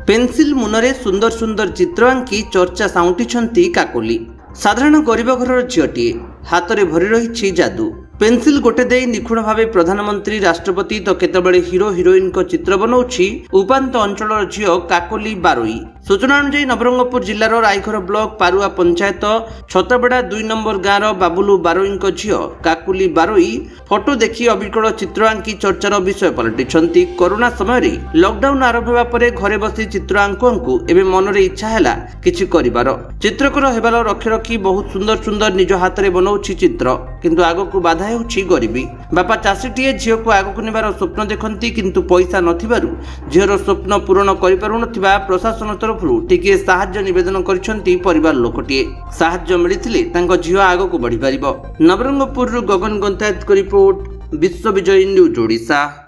Pencil मुनरे सुंदर सुंदर चित्र आंकी चर्चा साउंटिछंती काकोली। साधारण गरीब घर झीटी हाथ में भरी रही जादू। पेन्सिल गोटे दे निखुण भाव प्रधानमंत्री राष्ट्रपति तो केतबेले हिरो हिरोइन को चित्र बनाऊँच उपात अंचल झील काकोली बारोई। सूचना अनुसार नवरंगपुर जिलार रायघर ब्लॉक पारुआ पंचायत छतबेड़ा 2 नंबर गाँव बाबुलू बारोई झील काकुली बारोई फोटो देखि अविकल चित्र आंकी चर्चार विषय पलटि। कोरोना समय लॉकडाउन आरंभ होगा पर घरे बसी चित्र आंकू एवं मन में इच्छा है किछि करिबार। चित्रकर हेबार रखी रखी बहुत सुंदर सुंदर निज हाथ में बनाऊँच चित्र, किंतु आगकू बाधा हेउछि गरीबी। बापा चाषीटीए झील को आगकू नेबार स्वप्न देखती, किंतु पैसा नथिबारु झीर स्वप्न पूरण करिपारुनथिबा प्रशासन तरफ टिके साहाय्य निवेदन करिसेंती परिवार लोकटिए। साहाय्य मिलिथिले तांको झील आगकू बढ़ी पारिबो। नवरंगपुर गगन गंतायत को रिपोर्ट, विश्व विजय न्यूज ओडिशा।